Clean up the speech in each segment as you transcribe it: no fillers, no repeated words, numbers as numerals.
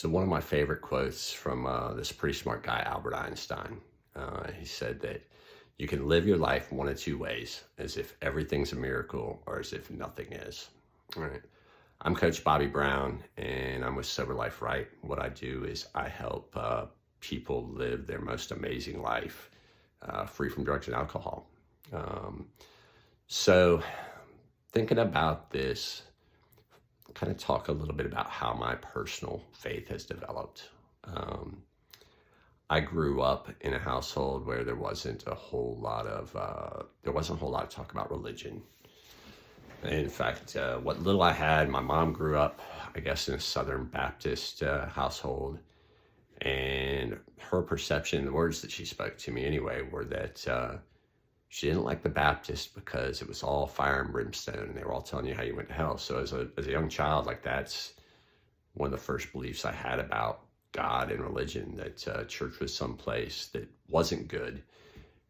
So one of my favorite quotes from this pretty smart guy, Albert Einstein, he said that you can live your life one of two ways, as if everything's a miracle or as if nothing is. All right. I'm Coach Bobby Brown, and I'm with Sober Life Right. What I do is I help people live their most amazing life free from drugs and alcohol. Um, so thinking about this, kind of talk a little bit about how my personal faith has developed. Um, I grew up in a household where there wasn't a whole lot of talk about religion. In fact, what little I had, my mom grew up, I guess, in a Southern Baptist household, and her perception, the words that she spoke to me anyway, were that she didn't like the Baptist because it was all fire and brimstone, and they were all telling you how you went to hell. So as a young child, like that's one of the first beliefs I had about God and religion, that church was someplace that wasn't good,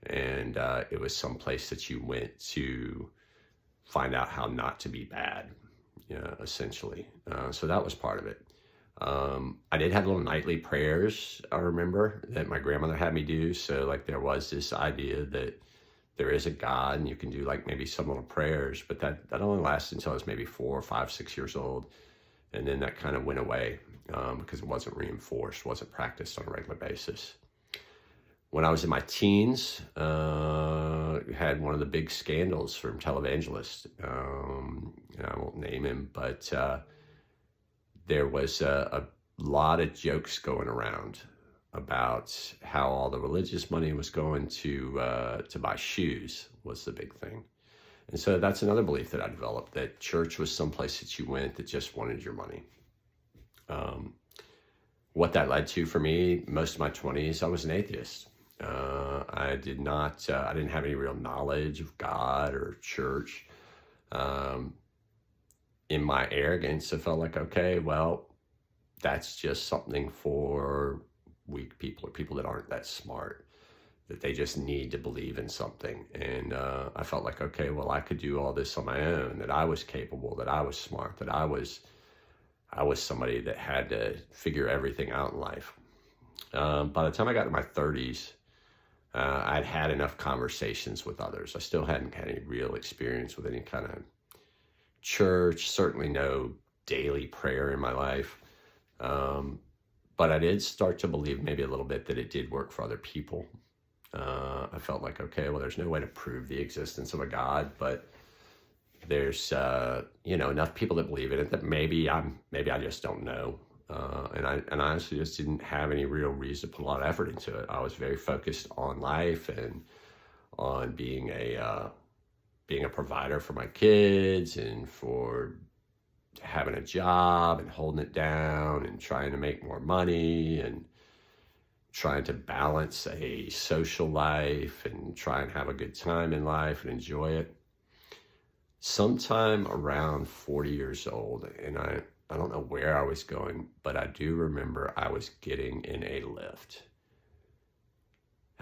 and it was someplace that you went to find out how not to be bad, essentially. So that was part of it. I did have little nightly prayers, I remember, that my grandmother had me do. So like there was this idea that there is a God and you can do like maybe some little prayers, but that only lasted until I was maybe 4, 5, 6 years old. And then that kind of went away because it wasn't reinforced, wasn't practiced on a regular basis. When I was in my teens, had one of the big scandals from televangelist. And I won't name him, but there was a lot of jokes going around about how all the religious money was going to buy shoes was the big thing. And so that's another belief that I developed, that church was someplace that you went that just wanted your money. What that led to for me, most of my 20s, I was an atheist. I didn't have any real knowledge of God or church. In my arrogance, I felt like, okay, well, that's just something for weak people or people that aren't that smart, that they just need to believe in something. And I felt like, okay, well, I could do all this on my own, that I was capable, that I was smart, that I was somebody that had to figure everything out in life. By the time I got to my 30s, I'd had enough conversations with others. I still hadn't had any real experience with any kind of church, certainly no daily prayer in my life. But I did start to believe maybe a little bit that it did work for other people. I felt like, okay, well, there's no way to prove the existence of a God, but there's enough people that believe in it that maybe I just don't know. And I honestly just didn't have any real reason to put a lot of effort into it. I was very focused on life and on being a provider for my kids and for having a job and holding it down and trying to make more money and trying to balance a social life and try and have a good time in life and enjoy it. Sometime around 40 years old, and I don't know where I was going, but I do remember I was getting in a lift.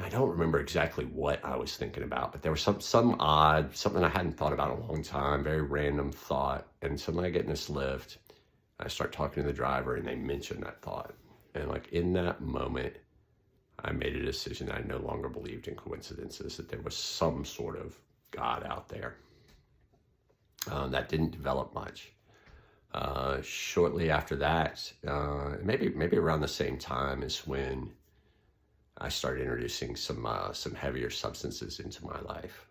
I don't remember exactly what I was thinking about, but there was something I hadn't thought about in a long time, very random thought. And suddenly I get in this lift, I start talking to the driver, and they mention that thought. And like in that moment, I made a decision that I no longer believed in coincidences, that there was some sort of God out there. That didn't develop much. Shortly after that, maybe around the same time is when I started introducing some heavier substances into my life,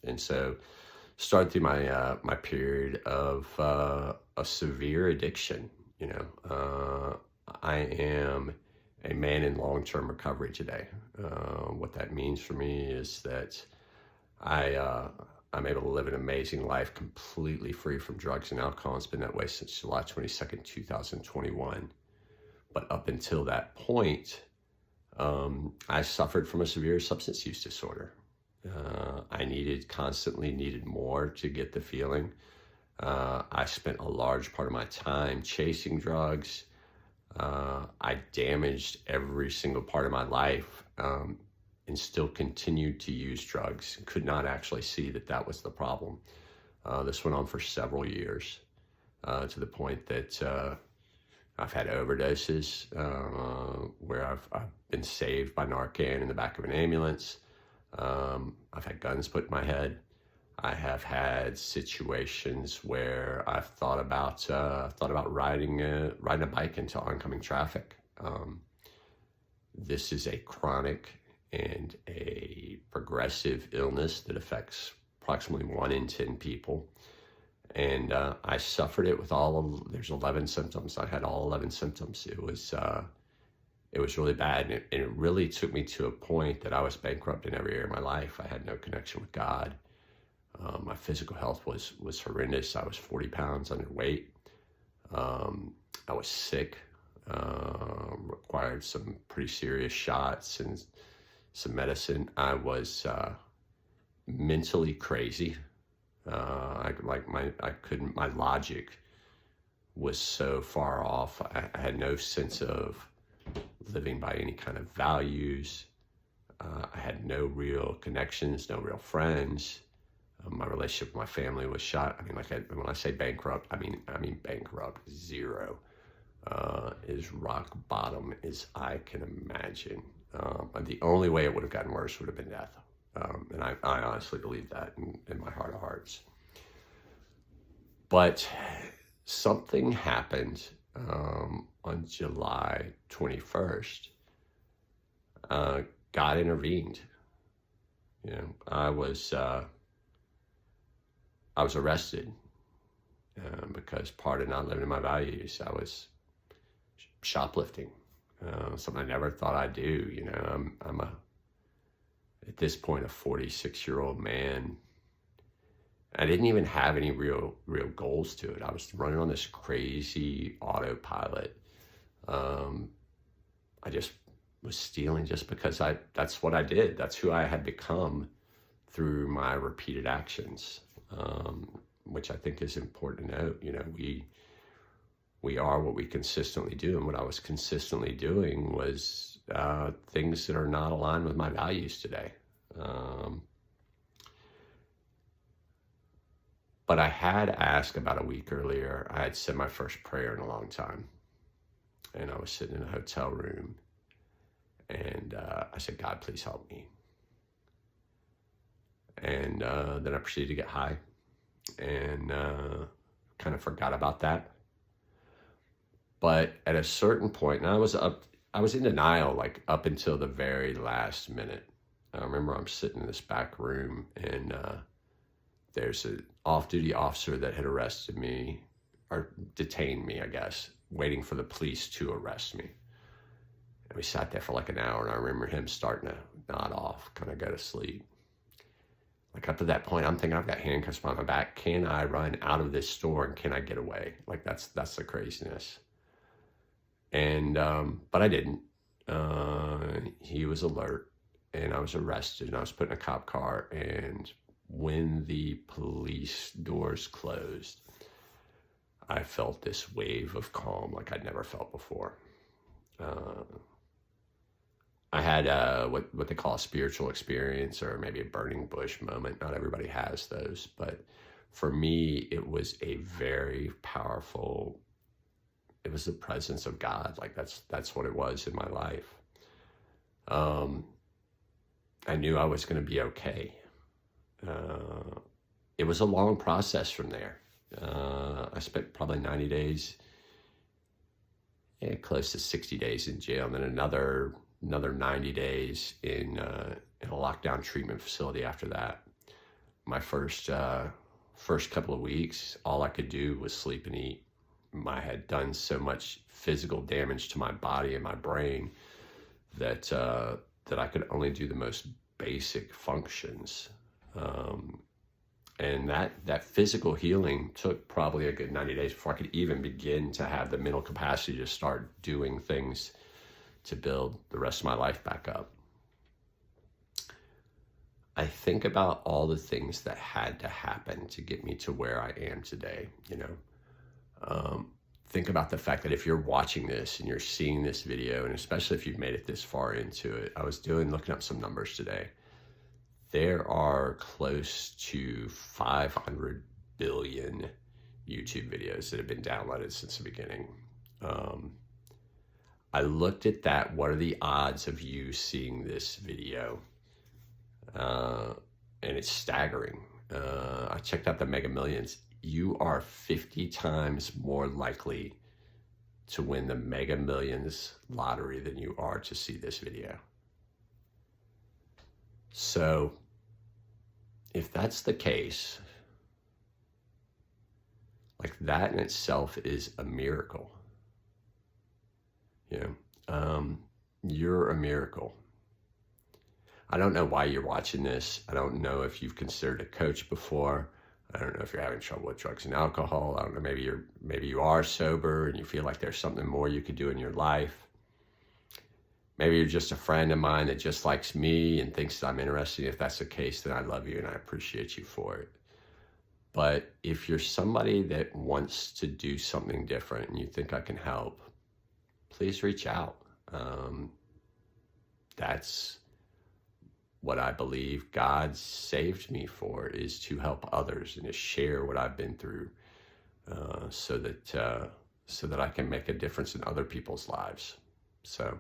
and so started through my period of a severe addiction. I am a man in long-term recovery today. What that means for me is that I'm able to live an amazing life completely free from drugs and alcohol. It's been that way since July 22nd, 2021. But up until that point, I suffered from a severe substance use disorder. I constantly needed more to get the feeling. I spent a large part of my time chasing drugs. I damaged every single part of my life. And still continued to use drugs. Could not actually see that was the problem. This went on for several years, to the point that I've had overdoses where I've been saved by Narcan in the back of an ambulance. I've had guns put in my head. I have had situations where I've thought about riding a bike into oncoming traffic. This is a chronic and a progressive illness that affects approximately 1 in 10 people. And I suffered it with there's 11 symptoms. I had all 11 symptoms. It was really bad. And it really took me to a point that I was bankrupt in every area of my life. I had no connection with God. My physical health was horrendous. I was 40 pounds underweight. I was sick, required some pretty serious shots and some medicine. I was mentally crazy. My logic was so far off. I had no sense of living by any kind of values. I had no real connections, no real friends. My relationship with my family was shot. I mean, when I say bankrupt, I mean bankrupt. Zero is rock bottom as I can imagine. And the only way it would have gotten worse would have been death. And I honestly believe that in my heart of hearts. But something happened on July 21st. God intervened. You know, I was arrested because part of not living my values, I was shoplifting. Something I never thought I'd do. You know, I'm at this point a 46-year-old man. I didn't even have any real goals to it. I was running on this crazy autopilot. I just was stealing just because that's what I did. That's who I had become through my repeated actions, which I think is important to note. You know, we are what we consistently do. And what I was consistently doing was things that are not aligned with my values today. But I had asked about a week earlier. I had said my first prayer in a long time. And I was sitting in a hotel room. And I said, God, please help me. And then I proceeded to get high. And kind of forgot about that. But at a certain point, and I was in denial, like up until the very last minute. I remember I'm sitting in this back room, and there's an off-duty officer that had arrested me, or detained me, I guess, waiting for the police to arrest me. And we sat there for like an hour, and I remember him starting to nod off, kind of go to sleep. Like up to that point, I'm thinking I've got handcuffs behind my back. Can I run out of this store and can I get away? Like that's the craziness. And, but I didn't. He was alert, and I was arrested, and I was put in a cop car. And when the police doors closed, I felt this wave of calm like I'd never felt before. I had what they call a spiritual experience, or maybe a burning bush moment. Not everybody has those, but for me, it was a very powerful. It was the presence of God. Like that's what it was in my life. I knew I was going to be okay. It was a long process from there. I spent probably 90 days, close to 60 days in jail, and then another 90 days in a lockdown treatment facility after that. My first couple of weeks, all I could do was sleep and eat. I had done so much physical damage to my body and my brain that I could only do the most basic functions. And that physical healing took probably a good 90 days before I could even begin to have the mental capacity to start doing things to build the rest of my life back up. I think about all the things that had to happen to get me to where I am today, you know. Think about the fact that if you're watching this and you're seeing this video, and especially if you've made it this far into it, I was looking up some numbers today. There are close to 500 billion YouTube videos that have been downloaded since the beginning. Um, I looked at that. What are the odds of you seeing this video? And it's staggering. I checked out the Mega Millions. You are 50 times more likely to win the Mega Millions lottery than you are to see this video. So if that's the case, like, that in itself is a miracle. You're a miracle. I don't know why you're watching this. I don't know if you've considered a coach before. I don't know if you're having trouble with drugs and alcohol. I don't know, maybe you are sober and you feel like there's something more you could do in your life. Maybe you're just a friend of mine that just likes me and thinks that I'm interesting. If that's the case, then I love you and I appreciate you for it. But if you're somebody that wants to do something different and you think I can help, please reach out. That's what I believe God saved me for, is to help others and to share what I've been through, so that I can make a difference in other people's lives. So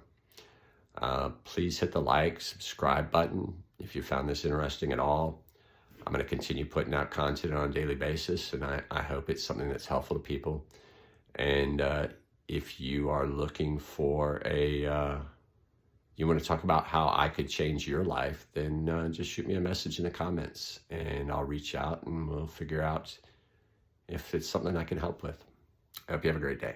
please hit the like, subscribe button if you found this interesting at all. I'm going to continue putting out content on a daily basis, and I hope it's something that's helpful to people. And if you are looking for you want to talk about how I could change your life, then just shoot me a message in the comments, and I'll reach out and we'll figure out if it's something I can help with. I hope you have a great day.